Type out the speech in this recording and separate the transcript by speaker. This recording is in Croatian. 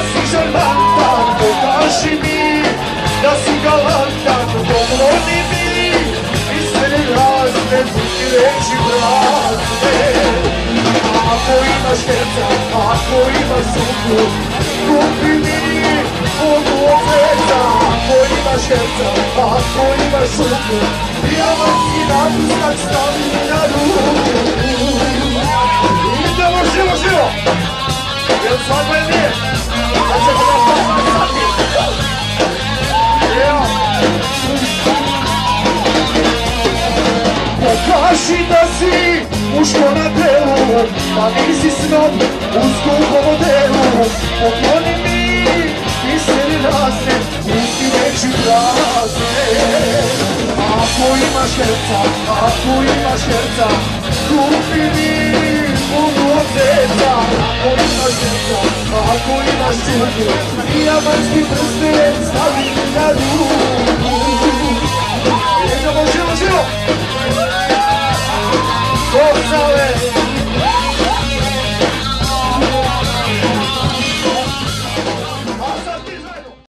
Speaker 1: si šarmantan, pokaži mi da si galantan, govorni mi iskreni razne, pusti reći prazne. Ako imaš herca, ako imaš suku, kupi mi vodu od sveca. Ako imaš herca, ako imaš suku, dijamanski napustak stavi na ruku. Idemo živo, živo! Jel svadba je nije? Da će se nastaviti. Pokaži da si muško na telu, pa nisi snob u skupom modelu. Pokloni mi iskreni razne, pusti reći prazne. Ako imaš herca, ako imaš herca, kupi mi vodu od zeca. Ako imaš herca, ako imaš cugu, dijamanski prsten stavi na ruku. Idemo živo, živo!